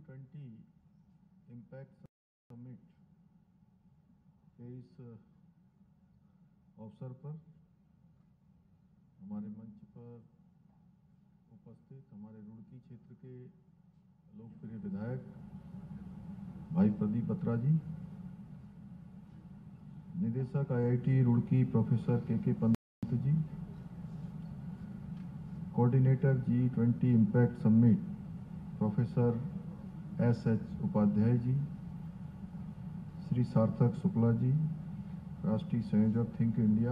G20 impact summit के इस अवसर पर हमारे मंच पर उपस्थित हमारे रुड़की क्षेत्र के लोकप्रिय विधायक भाई प्रदीप बत्रा जी, निदेशक IIT Roorkee professor K Pant ji, coordinator G20 impact summit professor SH Upadhyay ji, Shri Sarthak Shukla जी, राष्ट्रीय संयोजक थिंक इंडिया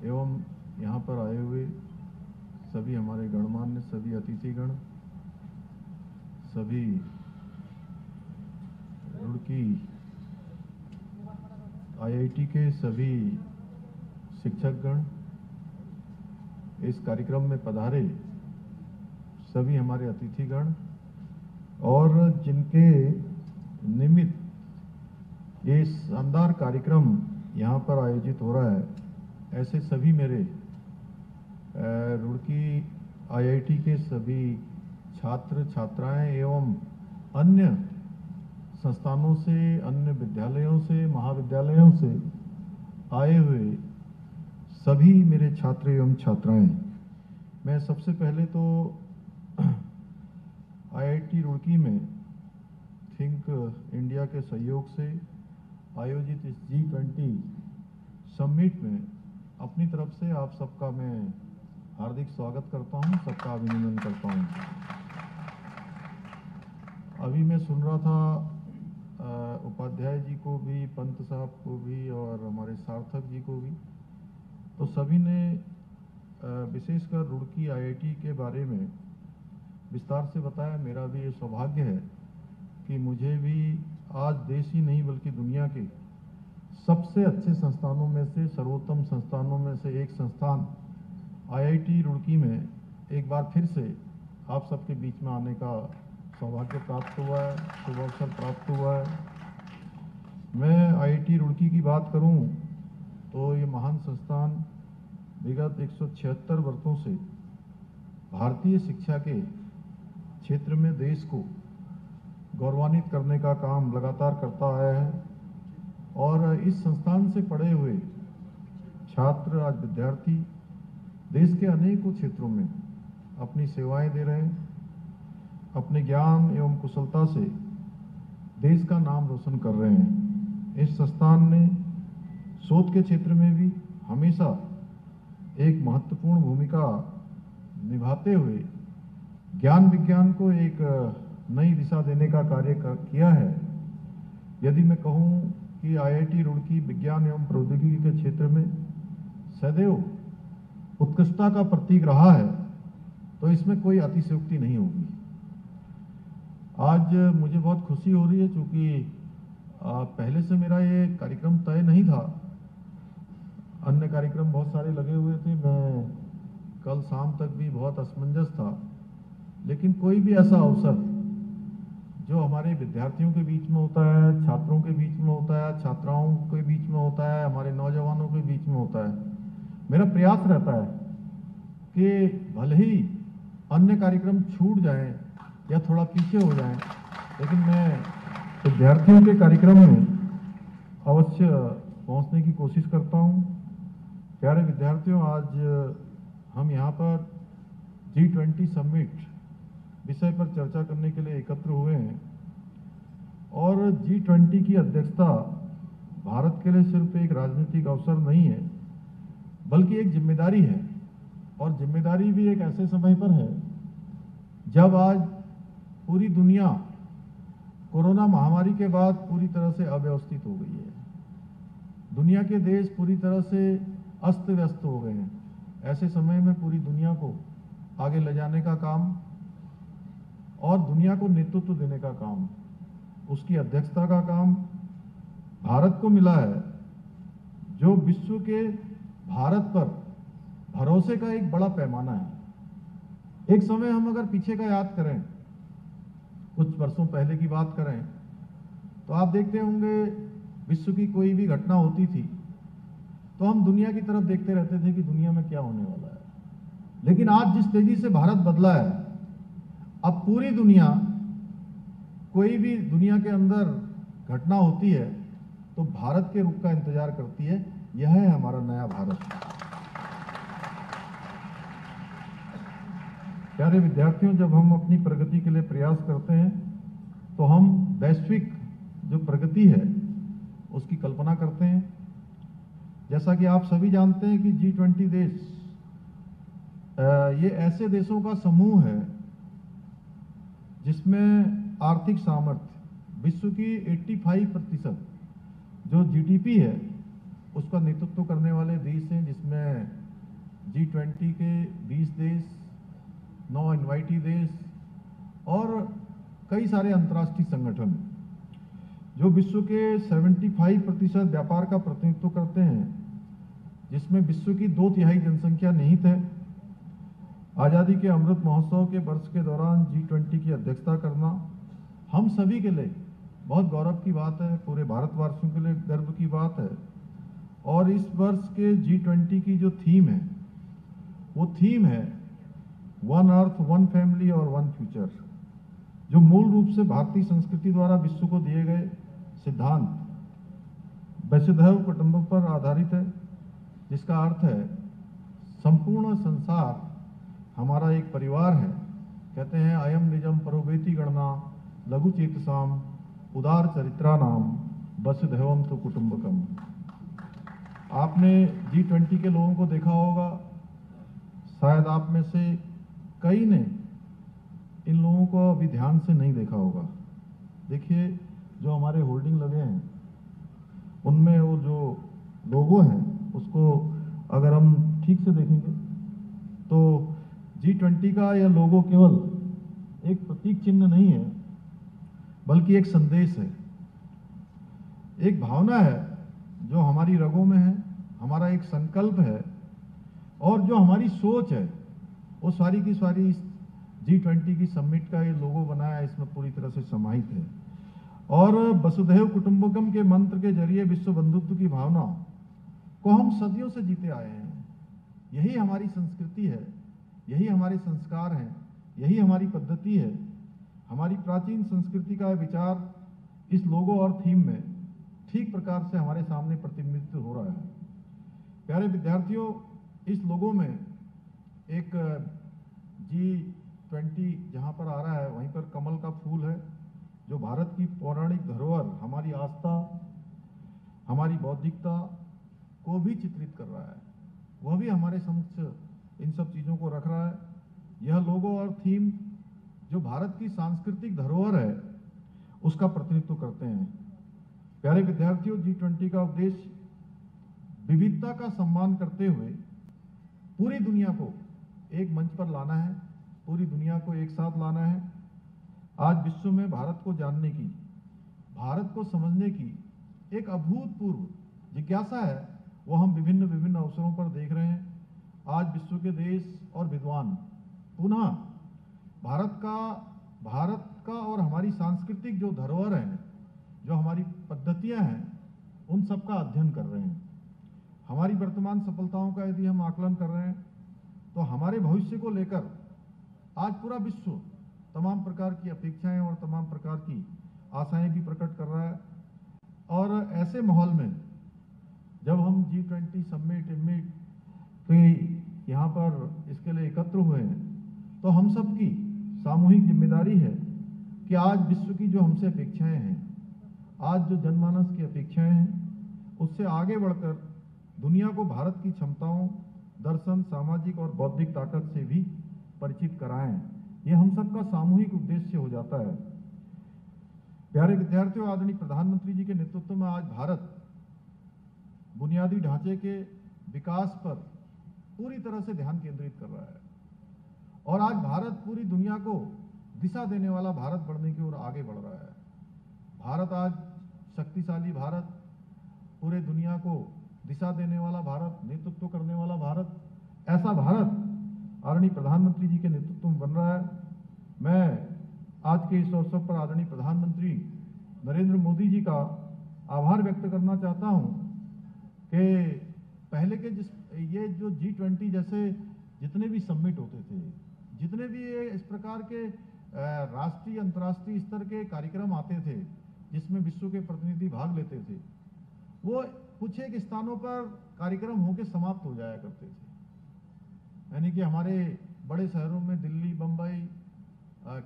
एवं यहाँ पर आए हुए सभी हमारे गणमान्य सभी अतिथिगण, सभी रुड़की IIT के सभी शिक्षकगण, इस कार्यक्रम में पधारे सभी हमारे अतिथिगण और जिनके निमित्त ये शानदार कार्यक्रम यहाँ पर आयोजित हो रहा है, ऐसे सभी मेरे रुड़की IIT के सभी छात्र छात्राएं एवं अन्य संस्थानों से, अन्य विद्यालयों से, महाविद्यालयों से आए हुए सभी मेरे छात्र एवं छात्राएं, मैं सबसे पहले तो IIT रुड़की में थिंक इंडिया के सहयोग से आयोजित इस G20 समिट में अपनी तरफ से आप सबका मैं हार्दिक स्वागत करता हूं, सबका अभिनंदन करता हूं। अभी मैं सुन रहा था उपाध्याय जी को भी, पंत साहब को भी और हमारे सार्थक जी को भी, तो सभी ने विशेषकर रुड़की IIT के बारे में विस्तार से बताया। मेरा भी ये सौभाग्य है कि मुझे भी आज देश ही नहीं बल्कि दुनिया के सबसे अच्छे संस्थानों में से, सर्वोत्तम संस्थानों में से एक संस्थान IIT रुड़की में एक बार फिर से आप सबके बीच में आने का सौभाग्य प्राप्त हुआ है, शुभ अवसर प्राप्त हुआ है। मैं IIT रुड़की की बात करूं तो ये महान संस्थान विगत 176 वर्षों से भारतीय शिक्षा के क्षेत्र में देश को गौरवान्वित करने का काम लगातार करता आया है और इस संस्थान से पढ़े हुए छात्र, आज विद्यार्थी देश के अनेकों क्षेत्रों में अपनी सेवाएं दे रहे हैं, अपने ज्ञान एवं कुशलता से देश का नाम रोशन कर रहे हैं। इस संस्थान ने शोध के क्षेत्र में भी हमेशा एक महत्वपूर्ण भूमिका निभाते हुए ज्ञान विज्ञान को एक नई दिशा देने का कार्य किया है। यदि मैं कहूं कि IIT रुड़की विज्ञान एवं प्रौद्योगिकी के क्षेत्र में सदैव उत्कृष्टता का प्रतीक रहा है तो इसमें कोई अतिशयोक्ति नहीं होगी। आज मुझे बहुत खुशी हो रही है क्योंकि पहले से मेरा ये कार्यक्रम तय नहीं था, अन्य कार्यक्रम बहुत सारे लगे हुए थे, मैं कल शाम तक भी बहुत असमंजस था, लेकिन कोई भी ऐसा अवसर जो हमारे विद्यार्थियों के बीच में होता है, छात्रों के बीच में होता है, छात्राओं के बीच में होता है, हमारे नौजवानों के बीच में होता है, मेरा प्रयास रहता है कि भले ही अन्य कार्यक्रम छूट जाएं या थोड़ा पीछे हो जाएं, लेकिन मैं विद्यार्थियों के कार्यक्रम में अवश्य पहुंचने की कोशिश करता हूं। प्यारे विद्यार्थियों, आज हम यहाँ पर G20 समिट विषय पर चर्चा करने के लिए एकत्र हुए हैं और G20 की अध्यक्षता भारत के लिए सिर्फ एक राजनीतिक अवसर नहीं है बल्कि एक जिम्मेदारी है, और जिम्मेदारी भी एक ऐसे समय पर है जब आज पूरी दुनिया कोरोना महामारी के बाद पूरी तरह से अव्यवस्थित हो गई है। दुनिया के देश पूरी तरह से अस्त व्यस्त हो गए हैं। ऐसे समय में पूरी दुनिया को आगे ले जाने का काम और दुनिया को नेतृत्व देने का काम, उसकी अध्यक्षता का काम भारत को मिला है, जो विश्व के भारत पर भरोसे का एक बड़ा पैमाना है। एक समय हम अगर पीछे का याद करें, कुछ वर्षों पहले की बात करें, तो आप देखते होंगे विश्व की कोई भी घटना होती थी तो हम दुनिया की तरफ देखते रहते थे कि दुनिया में क्या होने वाला है। लेकिन आज जिस तेजी से भारत बदला है, अब पूरी दुनिया कोई भी दुनिया के अंदर घटना होती है तो भारत के रुख का इंतजार करती है। यह है हमारा नया भारत। प्यारे विद्यार्थियों, जब हम अपनी प्रगति के लिए प्रयास करते हैं तो हम वैश्विक जो प्रगति है उसकी कल्पना करते हैं। जैसा कि आप सभी जानते हैं कि G20 देश ये ऐसे देशों का समूह है जिसमें आर्थिक सामर्थ्य विश्व की 85% जो GDP है उसका नेतृत्व करने वाले देश हैं, जिसमें G20 के 20 देश, 9 इनवाइटी देश और कई सारे अंतर्राष्ट्रीय संगठन जो विश्व के 75% व्यापार का प्रतिनिधित्व करते हैं, जिसमें विश्व की 2/3 जनसंख्या निहित है। आज़ादी के अमृत महोत्सव के वर्ष के दौरान G20 की अध्यक्षता करना हम सभी के लिए बहुत गौरव की बात है, पूरे भारतवासियों के लिए गर्व की बात है। और इस वर्ष के G20 की जो थीम है वो थीम है वन अर्थ, वन फैमिली और वन फ्यूचर, जो मूल रूप से भारतीय संस्कृति द्वारा विश्व को दिए गए सिद्धांत वसुधैव कुटुंबकम पर आधारित है, जिसका अर्थ है संपूर्ण संसार हमारा एक परिवार है। कहते हैं अयम निजम परोवेति गणना लघु चेतसाम उदार चरित्रा नाम वसुधैवम तो कुटुंबकम। आपने G20 के लोगों को देखा होगा, शायद आप में से कई ने इन लोगों को अभी ध्यान से नहीं देखा होगा। देखिए, जो हमारे होर्डिंग लगे हैं उनमें वो जो लोगो हैं उसको अगर हम ठीक से देखेंगे तो G20 का यह लोगो केवल एक प्रतीक चिन्ह नहीं है, बल्कि एक संदेश है, एक भावना है जो हमारी रगों में है, हमारा एक संकल्प है और जो हमारी सोच है वो सारी की सारी G20 की समिट का ये लोगो बनाया है, इसमें पूरी तरह से समाहित है। और वसुधैव कुटुंबकम के मंत्र के जरिए विश्व बंधुत्व की भावना को हम सदियों से जीते आए हैं। यही हमारी संस्कृति है, यही हमारे संस्कार हैं, यही हमारी पद्धति है। हमारी प्राचीन संस्कृति का विचार इस लोगो और थीम में ठीक प्रकार से हमारे सामने प्रतिनिधित्व हो रहा है। प्यारे विद्यार्थियों, इस लोगो में एक G20 जहाँ पर आ रहा है वहीं पर कमल का फूल है, जो भारत की पौराणिक धरोहर, हमारी आस्था, हमारी बौद्धिकता को भी चित्रित कर रहा है। वह भी हमारे समक्ष इन सब चीज़ों को रख रहा है। यह लोगो और थीम जो भारत की सांस्कृतिक धरोहर है उसका प्रतिनिधित्व करते हैं। प्यारे विद्यार्थियों, G20 का उद्देश्य विविधता का सम्मान करते हुए पूरी दुनिया को एक मंच पर लाना है, पूरी दुनिया को एक साथ लाना है। आज विश्व में भारत को जानने की, भारत को समझने की एक अभूतपूर्व जिज्ञासा है, वो हम विभिन्न अवसरों पर देख रहे हैं। आज विश्व के देश और विद्वान पुनः भारत का और हमारी सांस्कृतिक जो धरोहर है, जो हमारी पद्धतियां हैं, उन सब का अध्ययन कर रहे हैं। हमारी वर्तमान सफलताओं का यदि हम आकलन कर रहे हैं तो हमारे भविष्य को लेकर आज पूरा विश्व तमाम प्रकार की अपेक्षाएं और तमाम प्रकार की आशाएं भी प्रकट कर रहा है। और ऐसे माहौल में जब हम G20 समिट के यहाँ पर इसके लिए एकत्र हुए हैं तो हम सब की सामूहिक जिम्मेदारी है कि आज विश्व की जो हमसे अपेक्षाएं हैं, आज जो जनमानस की अपेक्षाएं हैं, उससे आगे बढ़कर दुनिया को भारत की क्षमताओं, दर्शन, सामाजिक और बौद्धिक ताकत से भी परिचित कराएं। यह हम सबका सामूहिक उद्देश्य हो जाता है। प्यारे विद्यार्थियों, आदरणीय प्रधानमंत्री जी के नेतृत्व में आज भारत बुनियादी ढांचे के विकास पर पूरी तरह से ध्यान केंद्रित कर रहा है और आज भारत पूरी दुनिया को दिशा देने वाला भारत बनने की ओर आगे बढ़ रहा है। भारत आज शक्तिशाली भारत, पूरे दुनिया को दिशा देने वाला भारत, नेतृत्व करने वाला भारत, ऐसा भारत आदरणीय प्रधानमंत्री जी के नेतृत्व में बन रहा है। मैं आज के इस अवसर पर आदरणीय प्रधानमंत्री नरेंद्र मोदी जी का आभार व्यक्त करना चाहता हूं कि पहले के ये जो G20 जैसे जितने भी समिट होते थे, जितने भी ये इस प्रकार के राष्ट्रीय अंतर्राष्ट्रीय स्तर के कार्यक्रम आते थे जिसमें विश्व के प्रतिनिधि भाग लेते थे, वो कुछ एक स्थानों पर कार्यक्रम होकर समाप्त हो जाया करते थे। यानी कि हमारे बड़े शहरों में दिल्ली, बम्बई,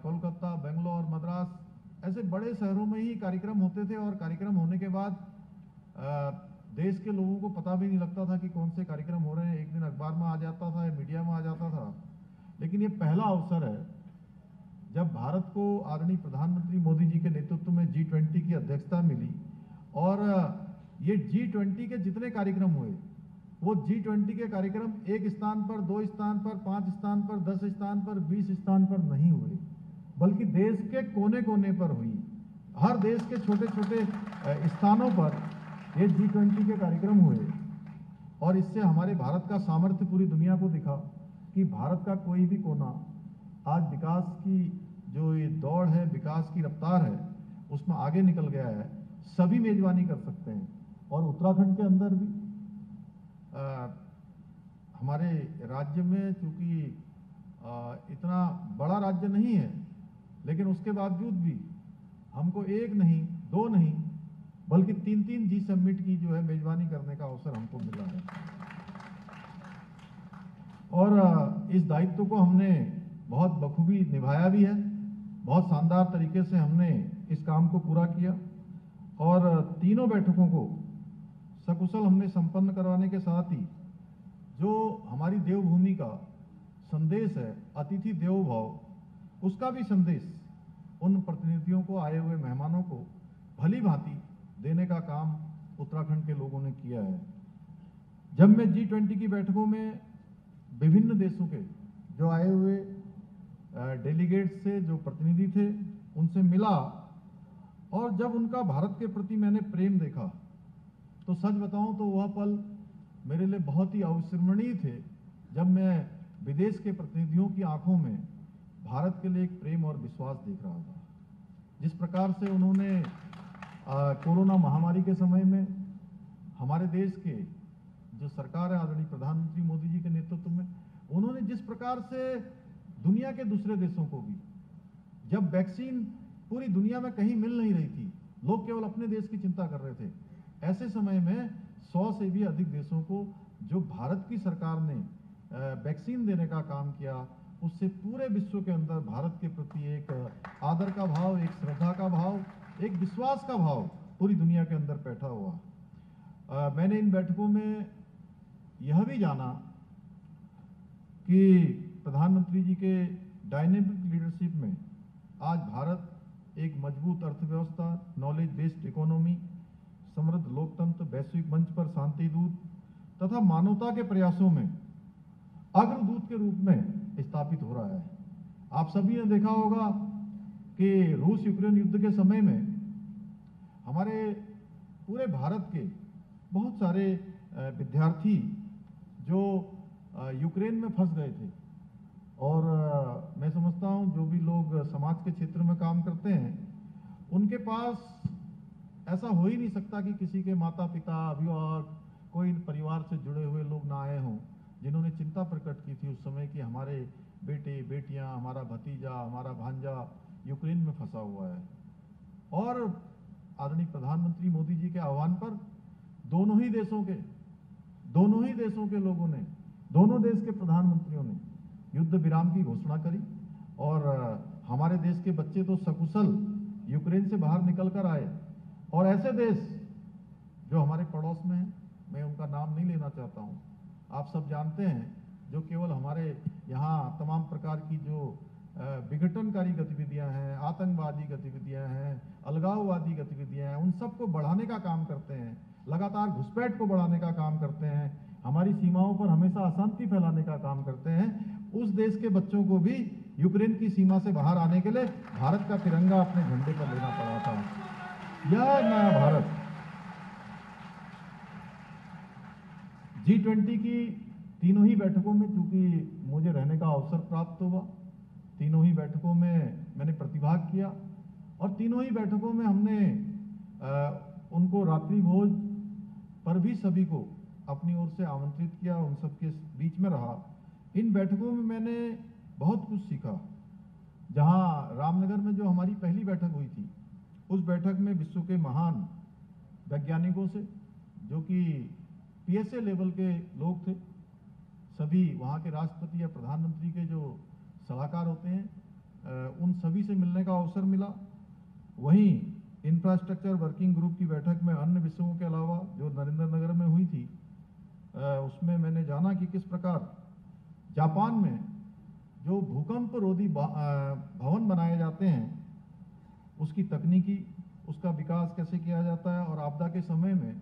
कोलकाता, बेंगलोर, मद्रास, ऐसे बड़े शहरों में ही कार्यक्रम होते थे और कार्यक्रम होने के बाद देश के लोगों को पता भी नहीं लगता था कि कौन से कार्यक्रम हो रहे हैं। एक दिन अखबार में आ जाता था, मीडिया में आ जाता था। लेकिन ये पहला अवसर है जब भारत को आदरणीय प्रधानमंत्री मोदी जी के नेतृत्व में G20 की अध्यक्षता मिली और ये G20 के जितने कार्यक्रम हुए वो G20 के कार्यक्रम एक स्थान पर, 2 स्थान पर, 5 स्थान पर, 10 स्थान पर, 20 स्थान पर नहीं हुए, बल्कि देश के कोने कोने पर हुई। हर देश के छोटे छोटे स्थानों पर ये G20 के कार्यक्रम हुए और इससे हमारे भारत का सामर्थ्य पूरी दुनिया को दिखा कि भारत का कोई भी कोना आज विकास की जो ये दौड़ है, विकास की रफ्तार है, उसमें आगे निकल गया है। सभी मेजबानी कर सकते हैं और उत्तराखंड के अंदर भी हमारे राज्य में, चूंकि इतना बड़ा राज्य नहीं है, लेकिन उसके बावजूद भी हमको एक नहीं, 2 नहीं, बल्कि 3-3 G समिट की जो है मेजबानी करने का अवसर हमको मिला है। और इस दायित्व को हमने बहुत बखूबी निभाया भी है। बहुत शानदार तरीके से हमने इस काम को पूरा किया और तीनों बैठकों को सकुशल हमने संपन्न करवाने के साथ ही जो हमारी देवभूमि का संदेश है, अतिथि देवो भव, उसका भी संदेश उन प्रतिनिधियों को, आए हुए मेहमानों को भली भांति देने का काम उत्तराखंड के लोगों ने किया है। जब मैं G20 की बैठकों में विभिन्न देशों के जो आए हुए डेलीगेट्स से, जो प्रतिनिधि थे, उनसे मिला और जब उनका भारत के प्रति मैंने प्रेम देखा तो सच बताऊं तो वह पल मेरे लिए बहुत ही अविस्मरणीय थे, जब मैं विदेश के प्रतिनिधियों की आंखों में भारत के लिए एक प्रेम और विश्वास देख रहा था। जिस प्रकार से उन्होंने कोरोना महामारी के समय में हमारे देश के जो सरकार है आदरणीय प्रधानमंत्री मोदी जी के नेतृत्व में, उन्होंने जिस प्रकार से दुनिया के दूसरे देशों को भी, जब वैक्सीन पूरी दुनिया में कहीं मिल नहीं रही थी, लोग केवल अपने देश की चिंता कर रहे थे, ऐसे समय में 100 से भी अधिक देशों को जो भारत की सरकार ने वैक्सीन देने का काम किया, उससे पूरे विश्व के अंदर भारत के प्रति एक आदर का भाव, एक श्रद्धा का भाव, एक विश्वास का भाव पूरी दुनिया के अंदर बैठा हुआ। मैंने इन बैठकों में यह भी जाना कि प्रधानमंत्री जी के डायनेमिक लीडरशिप में आज भारत एक मजबूत अर्थव्यवस्था, नॉलेज बेस्ड इकोनॉमी, समृद्ध लोकतंत्र, वैश्विक मंच पर शांति दूत तथा मानवता के प्रयासों में अग्रदूत के रूप में स्थापित हो रहा है। आप सभी ने देखा होगा कि रूस यूक्रेन युद्ध के समय में हमारे पूरे भारत के बहुत सारे विद्यार्थी जो यूक्रेन में फंस गए थे, और मैं समझता हूं जो भी लोग समाज के क्षेत्र में काम करते हैं, उनके पास ऐसा हो ही नहीं सकता कि किसी के माता पिता, अभिभावक, कोई परिवार से जुड़े हुए लोग ना आए हों जिन्होंने चिंता प्रकट की थी उस समय कि हमारे बेटे बेटियां, हमारा भतीजा, हमारा भांजा यूक्रेन में फंसा हुआ है। और आदरणीय प्रधानमंत्री मोदी जी के आह्वान पर दोनों ही देशों के लोगों ने, दोनों देश के प्रधानमंत्रियों ने युद्ध विराम की घोषणा करी और हमारे देश के बच्चे तो सकुशल यूक्रेन से बाहर निकल कर आए। और ऐसे देश जो हमारे पड़ोस में हैं, मैं उनका नाम नहीं लेना चाहता हूं, आप सब जानते हैं, जो केवल हमारे यहाँ तमाम प्रकार की जो विघटनकारी गतिविधियां हैं, आतंकवादी गतिविधियां हैं, अलगाववादी गतिविधियां हैं, उन सबको बढ़ाने का काम करते हैं, लगातार घुसपैठ को बढ़ाने का काम करते हैं, हमारी सीमाओं पर हमेशा अशांति फैलाने का काम करते हैं। उस देश के बच्चों को भी यूक्रेन की सीमा से बाहर आने के लिए भारत का तिरंगा अपने झंडे पर लेना पड़ा था। यह नया भारत G20 की तीनों ही बैठकों में, चूंकि मुझे रहने का अवसर प्राप्त हुआ, तीनों ही बैठकों में मैंने प्रतिभाग किया और तीनों ही बैठकों में हमने उनको रात्रि भोज पर भी सभी को अपनी ओर से आमंत्रित किया, उन सबके बीच में रहा। इन बैठकों में मैंने बहुत कुछ सीखा। जहां रामनगर में जो हमारी पहली बैठक हुई थी, उस बैठक में विश्व के महान वैज्ञानिकों से, जो कि पीएसए लेवल के लोग थे, सभी वहाँ के राष्ट्रपति या प्रधानमंत्री के जो सलाहकार होते हैं, उन सभी से मिलने का अवसर मिला। वहीं इंफ्रास्ट्रक्चर वर्किंग ग्रुप की बैठक में अन्य विषयों के अलावा जो नरेंद्र नगर में हुई थी, उसमें मैंने जाना कि किस प्रकार जापान में जो भूकंप रोधी भवन बनाए जाते हैं, उसकी तकनीकी, उसका विकास कैसे किया जाता है और आपदा के समय में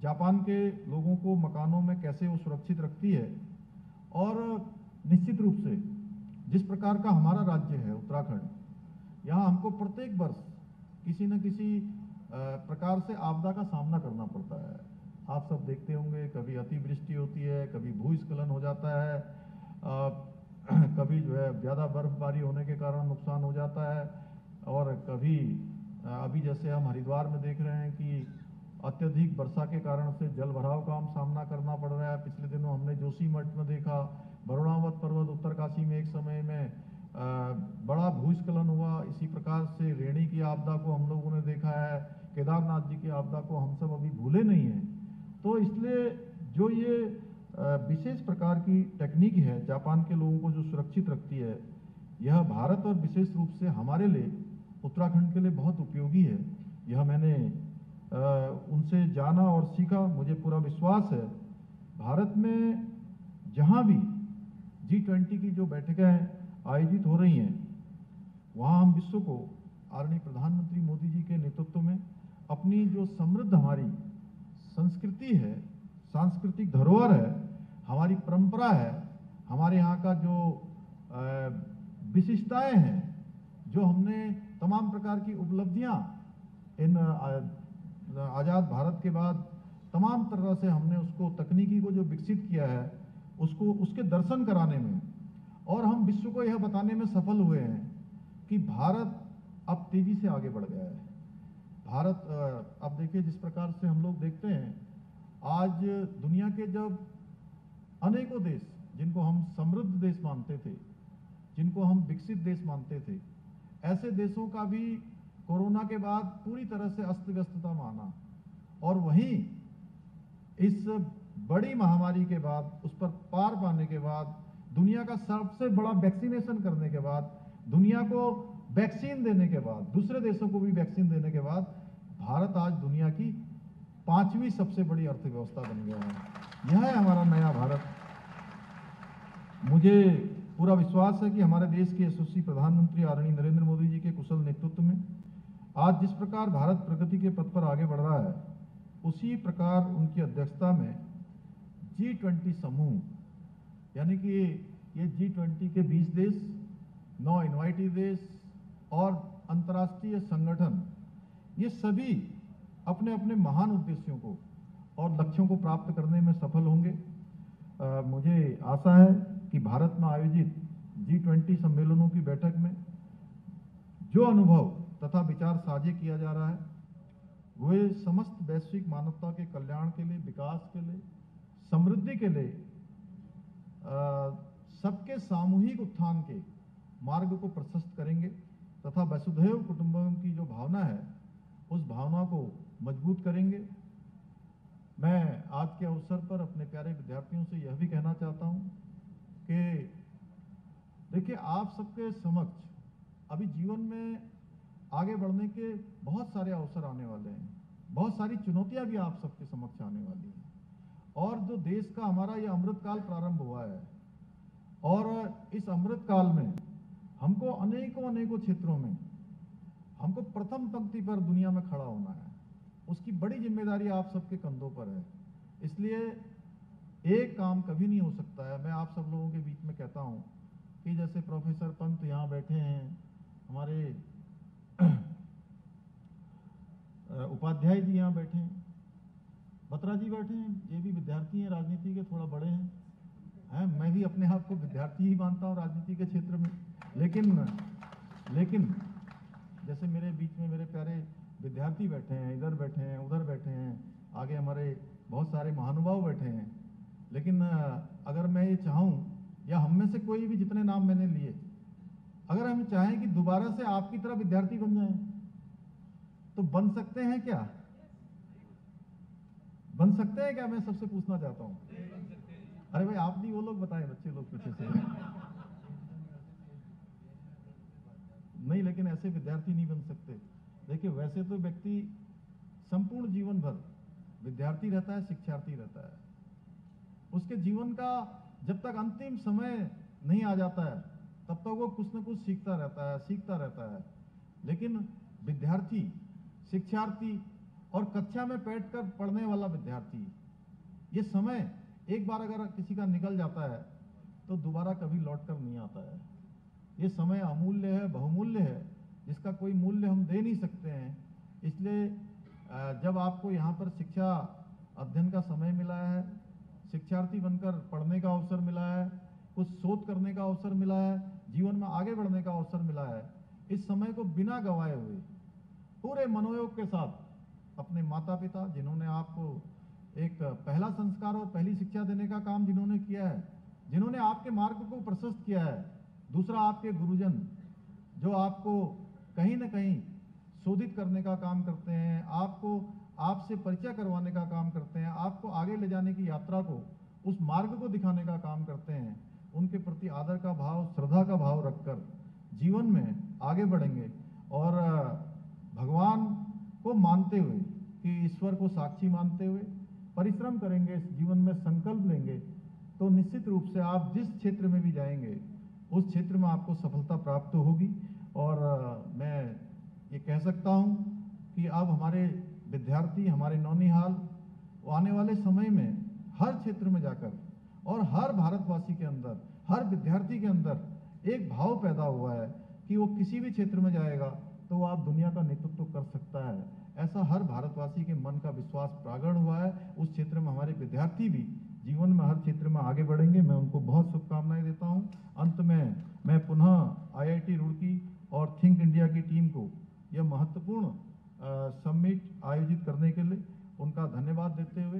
जापान के लोगों को मकानों में कैसे वो सुरक्षित रखती है। और निश्चित रूप से जिस प्रकार का हमारा राज्य है उत्तराखंड, यहाँ हमको प्रत्येक वर्ष किसी न किसी प्रकार से आपदा का सामना करना पड़ता है। आप सब देखते होंगे, कभी अतिवृष्टि होती है, कभी भूस्खलन हो जाता है, कभी जो है ज़्यादा बर्फबारी होने के कारण नुकसान हो जाता है, और कभी अभी जैसे हम हरिद्वार में देख रहे हैं कि अत्यधिक वर्षा के कारण से जल भराव का हम सामना करना पड़ रहा है। पिछले दिनों हमने जोशीमठ में देखा, वरुणावत पर्वत उत्तरकाशी में एक समय में बड़ा भूस्खलन हुआ। इसी प्रकार से रेणी की आपदा को हम लोगों ने देखा है, केदारनाथ जी की आपदा को हम सब अभी भूले नहीं हैं। तो इसलिए जो ये विशेष प्रकार की टेक्निक है जापान के लोगों को जो सुरक्षित रखती है, यह भारत और विशेष रूप से हमारे लिए, उत्तराखंड के लिए बहुत उपयोगी है। यह मैंने उनसे जाना और सीखा। मुझे पूरा विश्वास है भारत में जहां भी G20 की जो बैठकें आयोजित हो रही हैं, वहां हम विश्व को आदरणीय प्रधानमंत्री मोदी जी के नेतृत्व में अपनी जो समृद्ध हमारी संस्कृति है, सांस्कृतिक धरोहर है, हमारी परंपरा है, हमारे यहाँ का जो विशिष्टताएं हैं, जो हमने तमाम प्रकार की उपलब्धियां इन आज़ाद भारत के बाद तमाम तरह से हमने उसको तकनीकी को जो विकसित किया है, उसको उसके दर्शन कराने में, और हम विश्व को यह बताने में सफल हुए हैं कि भारत अब तेजी से आगे बढ़ गया है। भारत अब देखिए, जिस प्रकार से हम लोग देखते हैं आज दुनिया के जब अनेकों देश, जिनको हम समृद्ध देश मानते थे, जिनको हम विकसित देश मानते थे, ऐसे देशों का भी कोरोना के बाद पूरी तरह से अस्त व्यस्तता माना, और वहीं इस बड़ी महामारी के बाद, उस पर पार पाने के बाद, दुनिया का सबसे बड़ा वैक्सीनेशन करने के बाद, दुनिया को वैक्सीन देने के बाद, दूसरे देशों को भी वैक्सीन देने के बाद, भारत आज दुनिया की 5वीं सबसे बड़ी अर्थव्यवस्था बन गया है। यह है हमारा नया भारत। मुझे पूरा विश्वास है कि हमारे देश के यशस्वी प्रधानमंत्री आदरणीय नरेंद्र मोदी जी के कुशल नेतृत्व में आज जिस प्रकार भारत प्रगति के पथ पर आगे बढ़ रहा है, उसी प्रकार उनकी अध्यक्षता में G20 समूह, यानी कि ये G20 के 20 देश, 9 इनवाइटी देश और अंतर्राष्ट्रीय संगठन, ये सभी अपने अपने महान उद्देश्यों को और लक्ष्यों को प्राप्त करने में सफल होंगे। मुझे आशा है कि भारत में आयोजित G20 सम्मेलनों की बैठक में जो अनुभव तथा विचार साझे किया जा रहा है, वे समस्त वैश्विक मानवता के कल्याण के लिए, विकास के लिए, समृद्धि के लिए, सबके सामूहिक उत्थान के मार्ग को प्रशस्त करेंगे तथा वसुधैव कुटुंबकम की जो भावना है, उस भावना को मजबूत करेंगे। मैं आज के अवसर पर अपने प्यारे विद्यार्थियों से यह भी कहना चाहता हूं कि देखिए, आप सबके समक्ष अभी जीवन में आगे बढ़ने के बहुत सारे अवसर आने वाले हैं, बहुत सारी चुनौतियां भी आप सबके समक्ष आने वाली हैं, और जो देश का हमारा ये अमृतकाल प्रारंभ हुआ है, और इस अमृतकाल में हमको अनेकों क्षेत्रों में हमको प्रथम पंक्ति पर दुनिया में खड़ा होना है। उसकी बड़ी जिम्मेदारी आप सबके कंधों पर है। इसलिए एक काम कभी नहीं हो सकता है। मैं आप सब लोगों के बीच में कहता हूं कि जैसे प्रोफेसर पंत यहाँ बैठे हैं, हमारे उपाध्याय जी यहाँ बैठे हैं, बत्रा जी बैठे हैं, ये भी विद्यार्थी हैं, राजनीति के थोड़ा बड़े हैं। मैं भी अपने आप को विद्यार्थी ही मानता हूँ राजनीति के क्षेत्र में, लेकिन जैसे मेरे बीच में मेरे प्यारे विद्यार्थी बैठे हैं, इधर बैठे हैं, उधर बैठे हैं, आगे हमारे बहुत सारे महानुभाव बैठे हैं। लेकिन अगर मैं ये चाहूँ, या हम में से कोई भी, जितने नाम मैंने लिए, अगर हम चाहें कि दोबारा से आपकी तरह विद्यार्थी बन जाएं, तो बन सकते हैं क्या? बन सकते हैं क्या? मैं सबसे पूछना चाहता हूं। अरे भाई आप नहीं, वो लोग बताएं, बच्चे लोग पीछे से। नहीं, लेकिन ऐसे विद्यार्थी नहीं बन सकते। देखिए, वैसे तो व्यक्ति संपूर्ण जीवन भर विद्यार्थी रहता है, शिक्षार्थी रहता है। उसके जीवन का जब तक अंतिम समय नहीं आ जाता है तब तक वो कुछ न कुछ सीखता रहता है। लेकिन विद्यार्थी, शिक्षार्थी और कक्षा में बैठकर पढ़ने वाला विद्यार्थी, ये समय एक बार अगर किसी का निकल जाता है तो दोबारा कभी लौट कर नहीं आता है। ये समय अमूल्य है, बहुमूल्य है, जिसका कोई मूल्य हम दे नहीं सकते हैं। इसलिए जब आपको यहाँ पर शिक्षा अध्ययन का समय मिला है, शिक्षार्थी बनकर पढ़ने का अवसर मिला है, कुछ शोध करने का अवसर मिला है, जीवन में आगे बढ़ने का अवसर मिला है, इस समय को बिना गंवाए हुए पूरे मनोयोग के साथ अपने माता पिता, जिन्होंने आपको एक पहला संस्कार और पहली शिक्षा देने का काम जिन्होंने किया है, जिन्होंने आपके मार्ग को प्रशस्त किया है, दूसरा आपके गुरुजन जो आपको कहीं ना कहीं शोधित करने का काम करते हैं, आपको आपसे परिचय करवाने का काम करते हैं, आपको आगे ले जाने की यात्रा को, उस मार्ग को दिखाने का काम करते हैं, उनके प्रति आदर का भाव, श्रद्धा का भाव रखकर जीवन में आगे बढ़ेंगे और भगवान को मानते हुए कि ईश्वर को साक्षी मानते हुए परिश्रम करेंगे, जीवन में संकल्प लेंगे, तो निश्चित रूप से आप जिस क्षेत्र में भी जाएंगे उस क्षेत्र में आपको सफलता प्राप्त होगी। और मैं ये कह सकता हूँ कि अब हमारे विद्यार्थी, हमारे नौनिहाल आने वाले समय में हर क्षेत्र में जाकर और हर भारतवासी के अंदर, हर विद्यार्थी के अंदर एक भाव पैदा हुआ है कि वो किसी भी क्षेत्र में जाएगा तो वो आप दुनिया का नेतृत्व कर सकता है। ऐसा हर भारतवासी के मन का विश्वास प्रकट हुआ है। उस क्षेत्र में हमारे विद्यार्थी भी जीवन में हर क्षेत्र में आगे बढ़ेंगे। मैं उनको बहुत शुभकामनाएं देता हूं। अंत में मैं पुनः IIT रुड़की और थिंक इंडिया की टीम को यह महत्वपूर्ण समिट आयोजित करने के लिए उनका धन्यवाद देते हुए,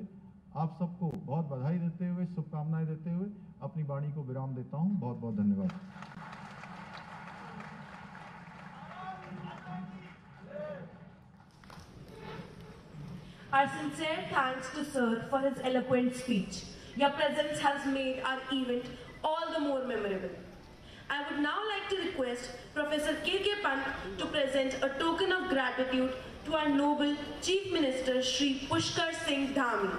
आप सबको बहुत बधाई देते हुए, शुभकामनाएं देते हुए अपनी वाणी को विराम देता हूं। बहुत बहुत धन्यवाद। Our sincere thanks to Sir for his eloquent speech. Your presence has made our event all the more memorable. I would now like to request Professor K.K. Pant to present a token of gratitude to our noble Chief Minister Shri Pushkar Singh Dhami.